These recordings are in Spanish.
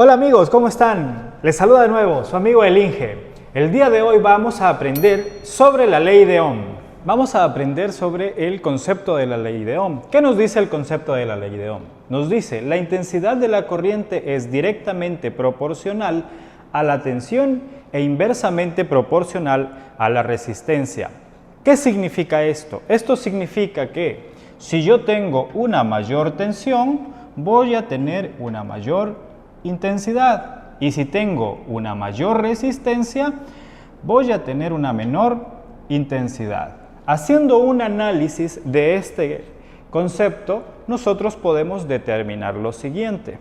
Hola amigos, ¿cómo están? Les saluda de nuevo su amigo El Inge. El día de hoy vamos a aprender sobre la ley de Ohm. Vamos a aprender sobre el concepto de la ley de Ohm. ¿Qué nos dice el concepto de la ley de Ohm? Nos dice, la intensidad de la corriente es directamente proporcional a la tensión e inversamente proporcional a la resistencia. ¿Qué significa esto? Esto significa que si yo tengo una mayor tensión, voy a tener una mayor intensidad, y si tengo una mayor resistencia, voy a tener una menor intensidad. Haciendo un análisis de este concepto, nosotros podemos determinar lo siguiente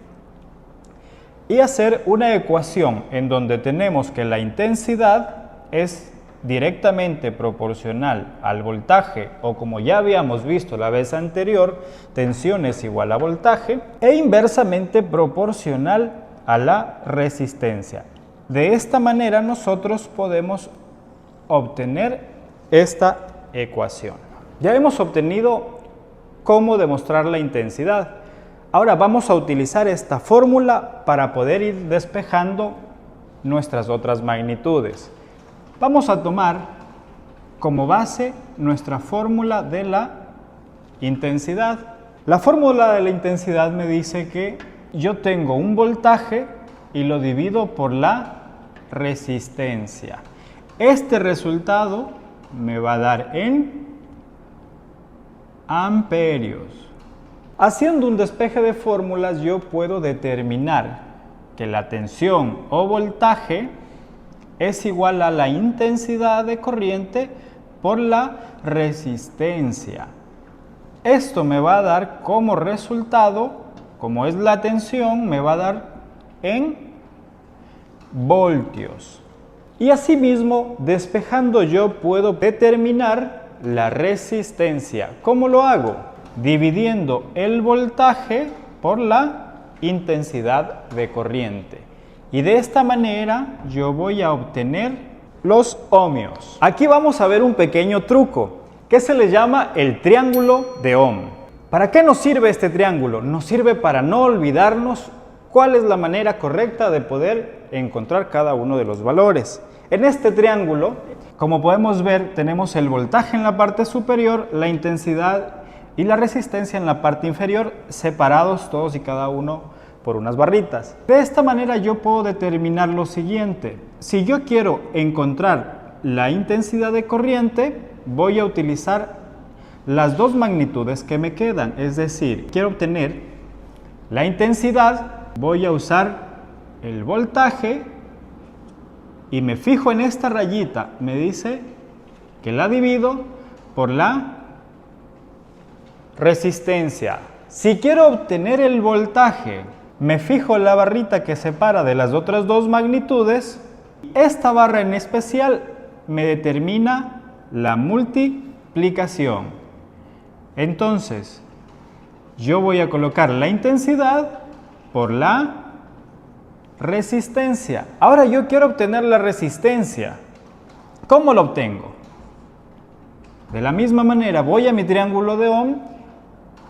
y hacer una ecuación en donde tenemos que la intensidad es directamente proporcional al voltaje, o como ya habíamos visto la vez anterior, tensión es igual a voltaje, e inversamente proporcional a la resistencia. De esta manera nosotros podemos obtener esta ecuación. Ya hemos obtenido cómo demostrar la intensidad. Ahora vamos a utilizar esta fórmula para poder ir despejando nuestras otras magnitudes. Vamos a tomar como base nuestra fórmula de la intensidad. La fórmula de la intensidad me dice que yo tengo un voltaje y lo divido por la resistencia. Este resultado me va a dar en amperios. Haciendo un despeje de fórmulas, yo puedo determinar que la tensión o voltaje es igual a la intensidad de corriente por la resistencia. Esto me va a dar como resultado, como es la tensión, me va a dar en voltios. Y asimismo, despejando yo puedo determinar la resistencia. ¿Cómo lo hago? Dividiendo el voltaje por la intensidad de corriente. Y de esta manera yo voy a obtener los ohmios. Aquí vamos a ver un pequeño truco que se le llama el triángulo de Ohm. ¿Para qué nos sirve este triángulo? Nos sirve para no olvidarnos cuál es la manera correcta de poder encontrar cada uno de los valores. En este triángulo, como podemos ver, tenemos el voltaje en la parte superior, la intensidad y la resistencia en la parte inferior, separados todos y cada uno por unas barritas. De esta manera yo puedo determinar lo siguiente. Si yo quiero encontrar la intensidad de corriente, voy a utilizar las dos magnitudes que me quedan. Es decir, quiero obtener la intensidad, voy a usar el voltaje y me fijo en esta rayita. Me dice que la divido por la resistencia. Si quiero obtener el voltaje, me fijo en la barrita que separa de las otras dos magnitudes. Esta barra en especial me determina la multiplicación. Entonces, yo voy a colocar la intensidad por la resistencia. Ahora yo quiero obtener la resistencia. ¿Cómo lo obtengo? De la misma manera, voy a mi triángulo de Ohm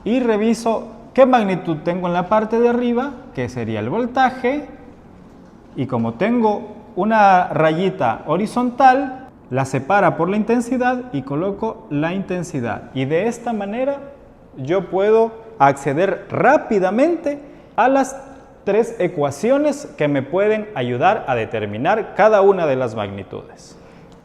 y reviso qué magnitud tengo en la parte de arriba, que sería el voltaje, y como tengo una rayita horizontal, la separa por la intensidad y coloco la intensidad. Y de esta manera yo puedo acceder rápidamente a las tres ecuaciones que me pueden ayudar a determinar cada una de las magnitudes.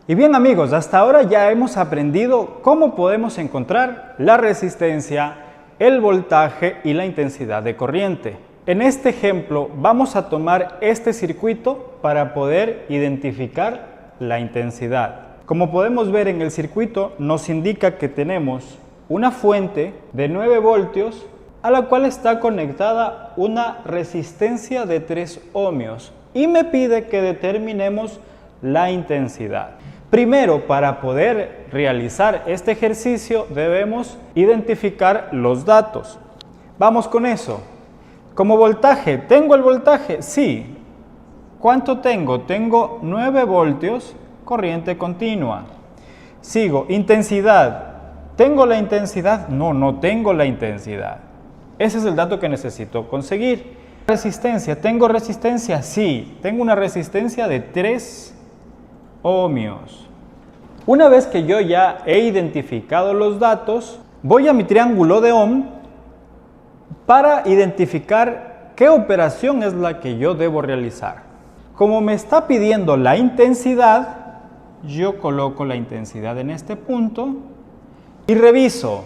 Y bien amigos, hasta ahora ya hemos aprendido cómo podemos encontrar la resistencia, el voltaje y la intensidad de corriente. En este ejemplo vamos a tomar este circuito para poder identificar la intensidad. Como podemos ver en el circuito, nos indica que tenemos una fuente de 9 voltios a la cual está conectada una resistencia de 3 ohmios y me pide que determinemos la intensidad. Primero, para poder realizar este ejercicio debemos identificar los datos. Vamos con eso. Como voltaje, ¿tengo el voltaje? Sí. ¿Cuánto tengo? Tengo 9 voltios, corriente continua. Sigo, intensidad. ¿Tengo la intensidad? No, no tengo la intensidad. Ese es el dato que necesito conseguir. Resistencia, ¿tengo resistencia? Sí, tengo una resistencia de 3 ohmios. Una vez que yo ya he identificado los datos, voy a mi triángulo de Ohm para identificar qué operación es la que yo debo realizar. Como me está pidiendo la intensidad, yo coloco la intensidad en este punto y reviso.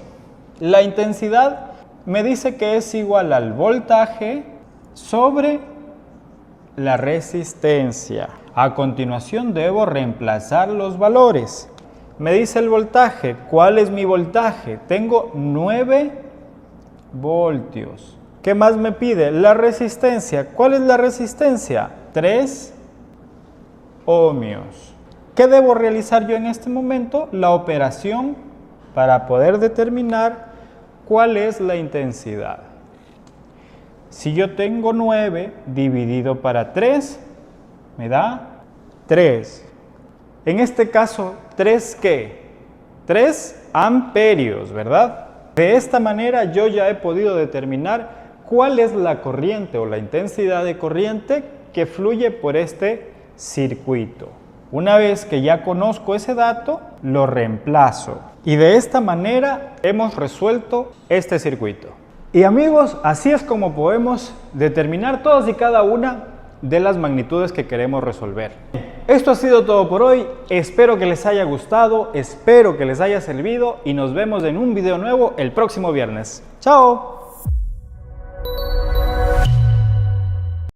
La intensidad me dice que es igual al voltaje sobre la resistencia. A continuación debo reemplazar los valores. Me dice el voltaje. ¿Cuál es mi voltaje? Tengo 9 voltios. ¿Qué más me pide? La resistencia. ¿Cuál es la resistencia? 3 ohmios. ¿Qué debo realizar yo en este momento? La operación para poder determinar cuál es la intensidad. Si yo tengo 9 dividido para 3, me da 3. En este caso, ¿3 qué? 3 amperios, ¿verdad? De esta manera yo ya he podido determinar cuál es la corriente o la intensidad de corriente que fluye por este circuito. Una vez que ya conozco ese dato, lo reemplazo. Y de esta manera hemos resuelto este circuito. Y amigos, así es como podemos determinar todas y cada una de las magnitudes que queremos resolver. Esto ha sido todo por hoy. Espero que les haya gustado, espero que les haya servido y nos vemos en un video nuevo el próximo viernes. ¡Chao!